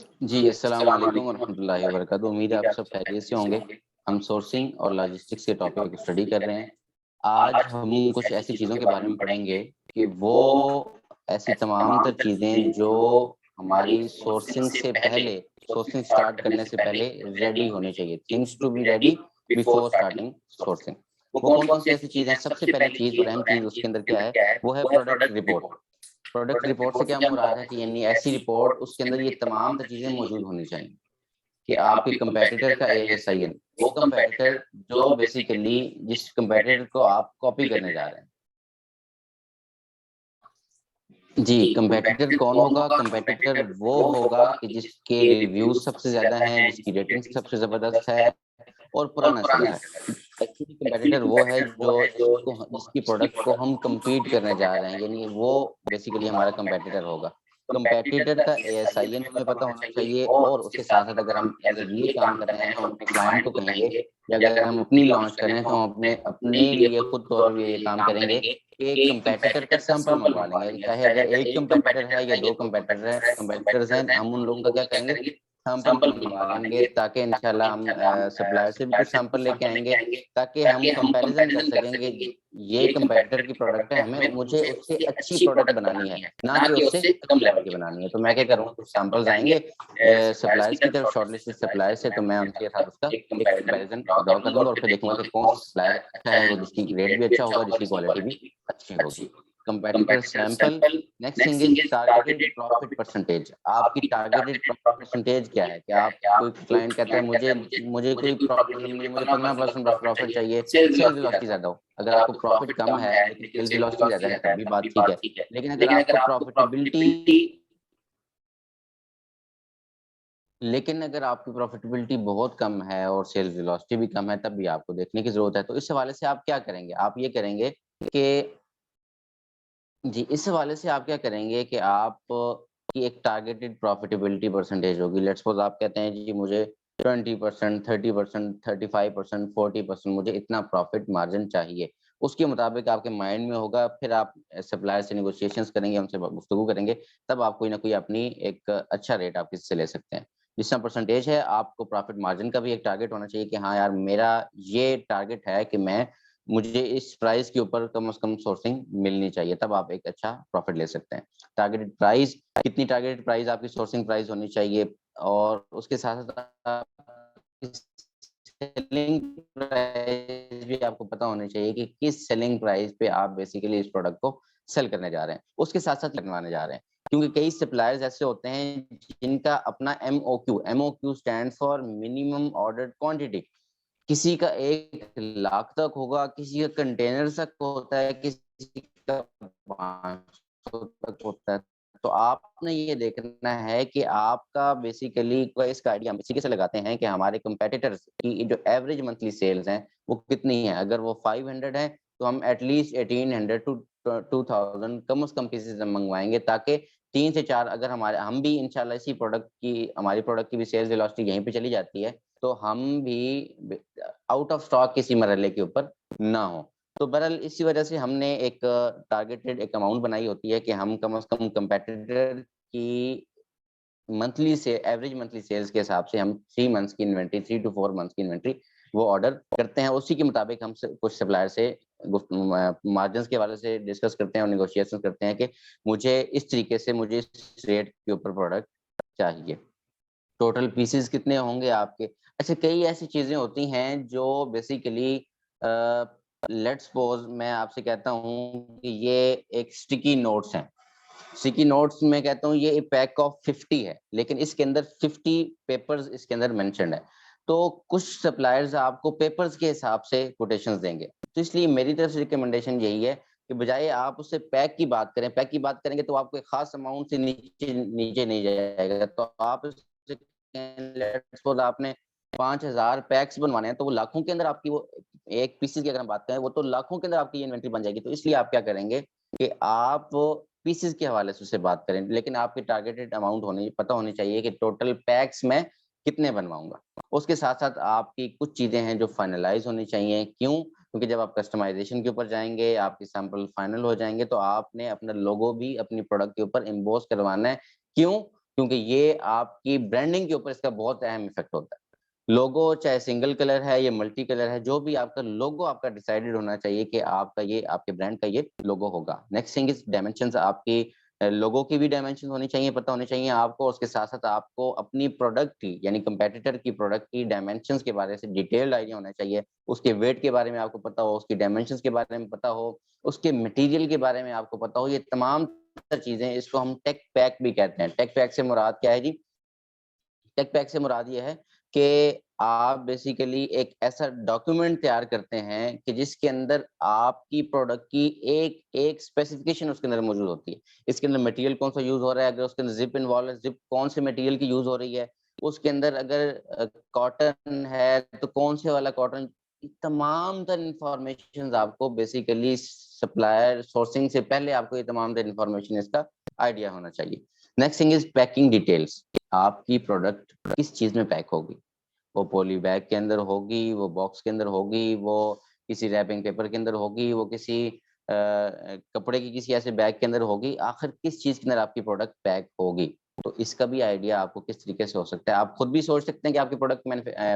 जी, अस्सलाम वालेकुम वरहमतुल्लाहि वबरकातुहू। उम्मीद है आप सब खैरियत से होंगे। हम सोर्सिंग और लॉजिस्टिक्स के टॉपिक को स्टडी कर रहे हैं। आज हम कुछ ऐसी चीज़ों के बारे में पढ़ेंगे कि वो ऐसी तमाम तर चीज़ें जो हमारी सोर्सिंग से पहले, सोर्सिंग स्टार्ट करने से पहले रेडी होनी चाहिए। Things to be ready before starting sourcing. वो कौन-कौन सी ऐसी चीज़ हैं? सबसे पहली चीज़ और अहम चीज़ उसके अंदर क्या है? वो है प्रोडक्ट रिपोर्ट। प्रोडक्ट रिपोर्ट से क्या मुराद है कि यानी ऐसी रिपोर्ट उसके अंदर ये तमाम तर चीज़ें मौजूद होनी चाहिए कि आपके कंपैटिटर का एएसआईएन, वो कंपैटिटर जो बेसिकली जिस कंपैटिटर को आप कॉपी करने जा रहे हैं। जी, कंपैटिटर कौन होगा? कंपैटिटर वो होगा कि जिसके रिव्यूज़ सबसे ज़्यादा हैं, जिसकी रेटिंग सबसे ज़बरदस्त है और पुराना सेलर है। एक्चुअली कंपैटिटर वो है जो जिसकी प्रोडक्ट को हम कम्पीट करने जा रहे हैं, यानी वो बेसिकली हमारा कंपैटिटर होगा। कंपैटिटर का एएसआईएन हमें पता होना चाहिए और उसके साथ-साथ अगर हम एज़ अ ये काम कर रहे हैं तो हम अपने क्लाइंट को कहेंगे या अगर हम अपनी लॉन्च कर रहे हैं तो हम अपने अपने लिए खुद तौर पे ये काम करेंगे कि एक कंपैटिटर का सैंपल मँगवा लेंगे। चाहे अगर एक कंपैटिटर है या 2 कंपैटिटर्स हैं, हम उन लोगों का क्या करेंगे सैंपल मँगवा लेंगे ताकि इंशाल्लाह हम सप्लायर से भी कुछ सैंपल लेके आएँगे ताकि हम कंपैरिज़न कर सकेंगे ये कंपैटिटर की प्रोडक्ट है, हमें मुझे उससे अच्छी प्रोडक्ट बनानी है, ना कि उससे कम लेवल की बनानी है। तो मैं क्या करूँगा कुछ सैंपल्स आएँगे सप्लायर्स की तरफ शॉर्टलिस्टेड सप्लायर से तो मैं उनके साथ उसका एक कंपैरिज़न ड्रॉ कर लूँगा और फिर देखूँगा कि कौन सा सप्लायर अच्छा है, वो जिसकी रेट भी अच्छा होगा, जिसकी क्वालिटी भी अच्छी होगी। Competitor sample, next thing is targeted profit percentage. आपकी टारगेटेड प्रॉफिट परसेंटेज क्या है? कि आप कोई क्लाइंट कहता है मुझे मुझे कोई प्रॉब्लम नहीं है, मुझे 15% बस प्रॉफिट चाहिए, सेल्स वेलोसिटी ज़्यादा हो। अगर आपको प्रॉफिट कम है लेकिन सेल्स वेलोसिटी ज़्यादा है तब भी बात ठीक है। लेकिन अगर आपकी प्रॉफिटेबिलिटी बहुत कम है और सेल्स वेलोसिटी भी कम है तब भी आपको देखने की ज़रूरत है। तो इस हवाले से आप क्या करेंगे? आप ये करेंगे कि जी, इस हवाले से आप क्या करेंगे कि आप की एक टारगेटेड प्रॉफिटेबिलिटी परसेंटेज होगी। लेट्स सपोज़ आप कहते हैं जी मुझे 20%, 30%, 35%, 40% मुझे इतना प्रॉफिट मार्जिन चाहिए। उसके मुताबिक आपके माइंड में होगा, फिर आप सप्लायर से नेगोशिएशंस करेंगे, उनसे गुफ्तगू करेंगे, तब आप कोई ना कोई अपनी एक अच्छा रेट आप किसी से ले सकते हैं। जितना परसेंटेज है, आपको प्रॉफिट मार्जिन का भी एक टारगेट होना चाहिए कि हाँ यार, मेरा ये टारगेट है कि मुझे इस प्राइस के ऊपर कम से कम सोर्सिंग मिलनी चाहिए, तब आप एक अच्छा प्रॉफिट ले सकते हैं। टारगेटेड प्राइस कितनी टारगेटेड प्राइस आपकी सोर्सिंग प्राइस होनी चाहिए और उसके साथ-साथ सेलिंग प्राइस भी आपको पता होनी चाहिए कि किस सेलिंग प्राइस पे आप बेसिकली इस प्रोडक्ट को सेल करने जा रहे हैं। उसके साथ-साथ लगवाने जा रहे हैं। क्योंकि कई सप्लायर्स ऐसे होते हैं जिनका अपना MOQ MOQ stands for minimum ordered quantity किसी का 1 लाख तक होगा, किसी का कंटेनर तक होता है, किसी का 500 तक होता है। तो आपने ये देखना है कि आपका बेसिकली इसका आइडिया हम इसी के से लगाते हैं कि हमारे कॉम्पिटिटर्स की जो एवरेज मंथली सेल्स हैं, वो कितनी है। अगर वो 500 है, तो हम एट लीस्ट 1800 टू 2000 कम से कम पीसेज़ हम मँगवाएँगे ताकि 3 से 4 अगर हम भी इंशाल्लाह इसी प्रोडक्ट की हमारी प्रोडक्ट की भी सेल्स वेलोसिटी यहीं पे चली जाती है, तो हम भी आउट ऑफ स्टॉक किसी मरहले के ऊपर ना हो। तो बहरहाल इसी वजह से हमने एक टारगेटेड एक अमाउंट बनाई होती है कि हम कम से कम कंपैटिटर की मंथली से एवरेज मंथली सेल्स के हिसाब से हम 3 मंथ्स की इन्वेंटरी 3 टू 4 मंथ्स की इन्वेंटरी वो ऑर्डर करते हैं। उसी के मुताबिक हम स कुछ सप्लायर से मार्जिन्स के हवाले से डिस्कस करते हैं और नेगोशिएशन करते हैं कि मुझे इस तरीके से मुझे इस रेट के ऊपर प्रोडक्ट चाहिए। टोटल पीसेस कितने होंगे आपके? अच्छा कई ऐसी चीज़ें होती हैं जो बेसिकली अ, लेट्स सपोज़ मैं आपसे कहता हूँ कि ये एक स्टिकी नोट्स हैं। स्टिकी नोट्स मैं कहता हूँ ये पैक ऑफ 50 है, लेकिन इसके अंदर 50 पेपर्स इसके अंदर मेंशन्ड है। तो कुछ सप्लायर्स आपको पेपर्स के हिसाब से कोटेशंस देंगे। तो इसलिए मेरी तरफ से रिकमेंडेशन यही है कि बजाए आप उससे पैक की बात करेंगे तो आपको एक खास अमाउंट से नीचे नीचे नहीं जाएगा। तो आप उससे लेट्स सपोज़ आपने 5000 पैक्स बनवाने हैं, तो वो लाखों के अंदर आपकी वो एक पीसेस की अगर हम बात करें, वो तो लाखों के अंदर आपकी इन्वेंटरी बन जाएगी। तो इसलिए आप क्या करेंगे कि आप पीसेस के हवाले से उससे बात करें, लेकिन आपकी टारगेटेड अमाउंट पता होनी चाहिए कि टोटल पैक्स मैं कितने बनवाऊँगा। उसके साथ-साथ आपकी कुछ चीज़ें हैं जो फाइनलाइज़ होनी चाहिए, क्यों? क्योंकि जब आप कस्टमाइज़ेशन के ऊपर जाएँगे, आपके सैंपल फाइनल हो जाएँगे, तो आपने अपना लोगो भी अपनी प्रोडक्ट के ऊपर एम्बोस करवाना है। क्यों? क्योंकि ये आपकी ब्रांडिंग के ऊपर इसका बहुत अहम इफेक्ट होता है। लोगो चाहे सिंगल कलर है या मल्टी कलर है, जो भी आपका लोगो आपका डिसाइडेड होना चाहिए कि आपका ये आपके ब्रांड का ये लोगो होगा। नेक्स्ट थिंग इज डायमेंशंस, आपकी लोगो की भी डायमेंशन होनी चाहिए, पता होनी चाहिए आपको। उसके साथ-साथ आपको अपनी प्रोडक्ट की यानी कंपैटिटर की प्रोडक्ट की डायमेंशंस के बारे से डिटेल्ड आइडिया होना चाहिए। उसके वेट के बारे में आपको पता हो, उसकी डायमेंशंस के बारे में पता हो, उसके मटेरियल के बारे में आपको पता हो। ये तमाम चीज़ें, इसको हम टेक पैक भी कहते हैं। टेक पैक से मुराद क्या है जी? टेक पैक से मुराद ये है कि आप बेसिकली एक ऐसा डॉक्यूमेंट तैयार करते हैं कि जिसके अंदर आपकी प्रोडक्ट की एक एक स्पेसिफिकेशन उसके अंदर मौजूद होती है। इसके अंदर मटेरियल कौन सा यूज़ हो रहा है, अगर उसके अंदर ज़िप इन्वॉल्व है, ज़िप कौन से मटेरियल की यूज़ हो रही है, उसके अंदर अगर कॉटन है तो कौन से वाला कॉटन, तमाम तर इन्फॉर्मेशंस आपको बेसिकली सप्लायर सोर्सिंग से पहले आपको ये तमाम तर इन्फॉर्मेशन इसका आइडिया होना चाहिए। Next thing is packing details. आपकी प्रोडक्ट किस चीज़ में पैक होगी? वो पॉली बैग के अंदर होगी, वो बॉक्स के अंदर होगी, वो किसी रैपिंग पेपर के अंदर होगी, वो किसी कपड़े की किसी ऐसे बैग के अंदर होगी, आखिर किस चीज़ के अंदर आपकी प्रोडक्ट पैक होगी? तो इसका भी आइडिया आपको किस तरीके से हो सकता है। आप खुद भी सोच सकते हैं कि आपकी प्रोडक्ट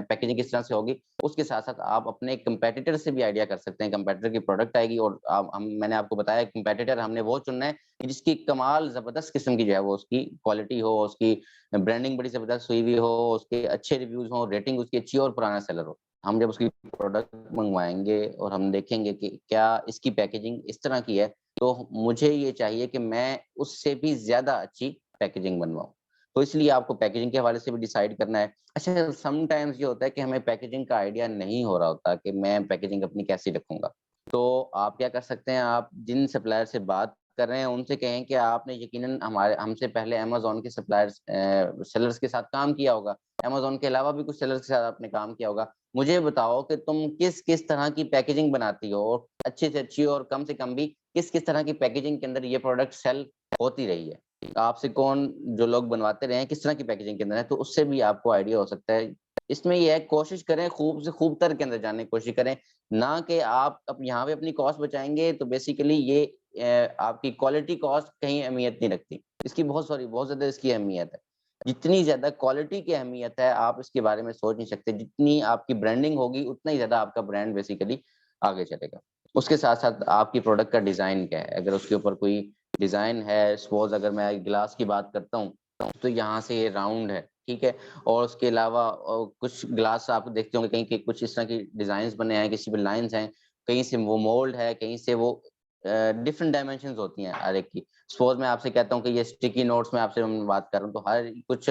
पैकेजिंग किस तरह से होगी। उसके साथ-साथ आप अपने कंपैटिटर से भी आइडिया कर सकते हैं। कंपैटिटर की प्रोडक्ट आएगी और आप हम मैंने आपको बताया कंपैटिटर हमने वो चुनना है कि जिसकी कमाल ज़बरदस्त किस्म की जो है वो उसकी क्वालिटी हो, उसकी ब्रांडिंग बड़ी ज़बरदस्त हुई हुई हो, उसके अच्छे रिव्यूज़ हों, रेटिंग उसकी अच्छी हो और पुराना सेलर हो। हम जब उसकी प्रोडक्ट मँगवाएँगे और हम देखेंगे कि क्या इसकी पैकेजिंग इस तरह की है, तो मुझे ये चाहिए कि मैं उससे भी ज़्यादा अच्छी पैकेजिंग बनवाऊँ। तो इसलिए आपको पैकेजिंग के हवाले से भी डिसाइड करना है। अच्छा, समटाइम्स ये होता है कि हमें पैकेजिंग का आइडिया नहीं हो रहा होता कि मैं पैकेजिंग अपनी कैसी रखूँगा। तो आप क्या कर सकते हैं, आप जिन सप्लायर से बात कर रहे हैं उनसे कहें कि आपने यकीनन हमसे पहले अमेज़न के सेलर्स के साथ काम किया होगा। अमेज़न के अलावा भी कुछ सेलर्स के साथ आपने काम किया होगा। मुझे बताओ कि तुम किस-किस तरह की पैकेजिंग बनाती हो और अच्छी से अच्छी और कम से कम भी किस-किस तरह की पैकेजिंग के अंदर ये प्रोडक्ट सेल होती रही है। आपसे कौन जो लोग बनवाते रहे हैं, किस तरह की पैकेजिंग के अंदर है, तो उससे भी आपको आइडिया हो सकता है। इसमें ये है, कोशिश करें खूब से खूब तर के अंदर जानने की कोशिश करें, ना कि आप अब यहाँ पे अपनी कॉस्ट बचाएँगे तो बेसिकली ये आपकी क्वालिटी कॉस्ट कहीं अहमियत नहीं रखती। इसकी बहुत ज़्यादा इसकी अहमियत है। जितनी ज़्यादा क्वालिटी की अहमियत है, आप इसके बारे में सोच नहीं सकते। जितनी आपकी ब्रांडिंग होगी, उतना ही ज़्यादा आपका ब्रांड बेसिकली आगे चलेगा। उसके साथ-साथ आपकी प्रोडक्ट का डिज़ाइन क्या है? अगर उसके ऊपर कोई डिज़ाइन है, सपोज़ अगर मैं ग्लास की बात करता हूँ, तो यहाँ से ये राउंड है, ठीक है? और उसके अलावा कुछ ग्लास आप देखते होंगे कहीं के कुछ इस तरह की डिज़ाइन्स बने हैं, किसी पे लाइन्स हैं, कहीं से वो मोल्ड है, कहीं से वो डिफरेंट डायमेंशंस होती हैं हर एक की। सपोज़ मैं आपसे कहता हूँ कि ये स्टिकी नोट्स में आपसे हम बात कर रहा हूँ, तो हर कुछ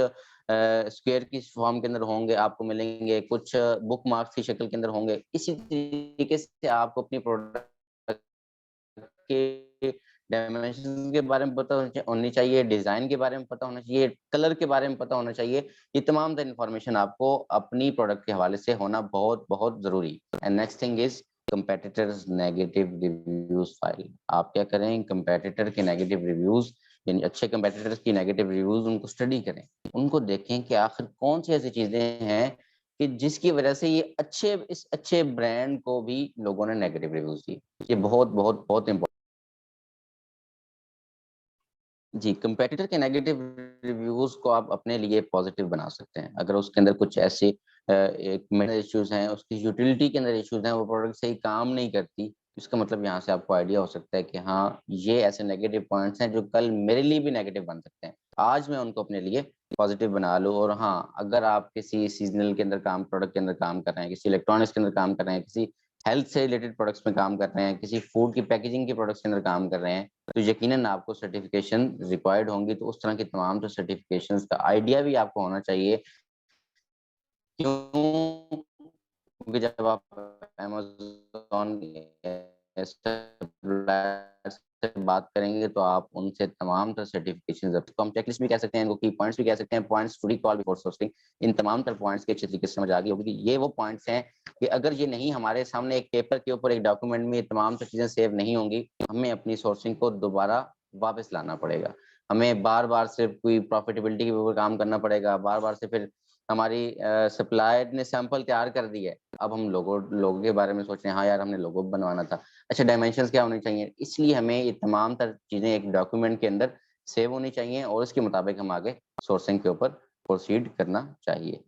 स्क्वायर की फॉर्म के अंदर होंगे, आपको मिलेंगे, कुछ बुक मार्क्स की शक्ल के अंदर होंगे। इसी तरीके से आपको अपनी प्रोडक्ट के डायमेंशन के बारे में पता होनी चाहिए, डिज़ाइन के बारे में पता होना चाहिए, कलर के बारे में पता होना चाहिए। ये तमाम तर इन्फॉर्मेशन आपको अपनी प्रोडक्ट के हवाले से होना बहुत-बहुत ज़रूरी है। And next thing is competitors negative reviews file. आप क्या करें, कंपेटिटर के नेगेटिव रिव्यूज़ यानी अच्छे कंपेटिटर्स की नेगेटिव रिव्यूज़ उनको स्टडी करें। उनको देखें कि आखिर कौन-सी ऐसी चीज़ें हैं कि जिसकी वजह से ये इस अच्छे ब्रांड को भी लोगों ने नेगेटिव रिव्यूज़ दिए। ये बहुत इम्पोर्टेंट जी, कंपैटिटर के नेगेटिव रिव्यूज़ को आप अपने लिए पॉज़िटिव बना सकते हैं। अगर उसके अंदर कुछ ऐसे एक मेजर इश्यूज़ हैं, उसकी यूटिलिटी के अंदर इश्यूज़ हैं, वो प्रोडक्ट सही काम नहीं करती, इसका मतलब यहाँ से आपको आइडिया हो सकता है कि हाँ, ये ऐसे नेगेटिव पॉइंट्स हैं जो कल मेरे लिए भी नेगेटिव बन सकते हैं। आज मैं उनको अपने लिए पॉज़िटिव बना लूँ और हाँ, अगर आप किसी सीज़नल के अंदर प्रोडक्ट के अंदर काम कर रहे हैं, किसी इलेक्ट्रॉनिक्स के अंदर काम कर रहे हैं, किसी हेल्थ से रिलेटेड प्रोडक्ट्स में काम कर रहे हैं, किसी फूड की पैकेजिंग के प्रोडक्ट्स के अंदर काम कर रहे हैं, तो यकीनन आपको सर्टिफ़िकेशन रिक्वायर्ड होंगी, तो उस तरह की तमाम जो सर्टिफ़िकेशंस का आइडिया भी आपको होना चाहिए। क्यों? क्योंकि जब आप अमेज़न से बात करेंगे तो आप उनसे तमाम तर सर्टिफ़िकेशंस तो हम चेकलिस्ट भी कह सकते हैं, इनको की पॉइंट्स भी कह सकते हैं, points to recall before sourcing. इन तमाम तर पॉइंट्स की अच्छी तरीके से समझ आ गई होगी कि ये वो पॉइंट्स हैं कि अगर ये नहीं हमारे सामने एक पेपर के ऊपर, एक डॉक्यूमेंट में ये तमाम तर चीज़ें सेव नहीं होंगी, हमें अपनी सोर्सिंग को दोबारा वापस लाना पड़ेगा। हमें बार-बार सिर्फ़ कोई प्रॉफिटेबिलिटी के ऊपर काम करना पड़ेगा, बार-बार से फिर हमारी सप्लायर ने सैंपल तैयार कर दी है। अब हम लोगो के बारे में सोच रहे हैं, हाँ यार हमने लोगो बनवाना था। अच्छा, डायमेंशंस क्या होने चाहिए? इसलिए हमें ये तमाम तर चीज़ें एक डॉक्यूमेंट के अंदर सेव होनी चाहिए और उसके मुताबिक हम आगे सोर्सिंग के ऊपर प्रोसीड करना चाहिए।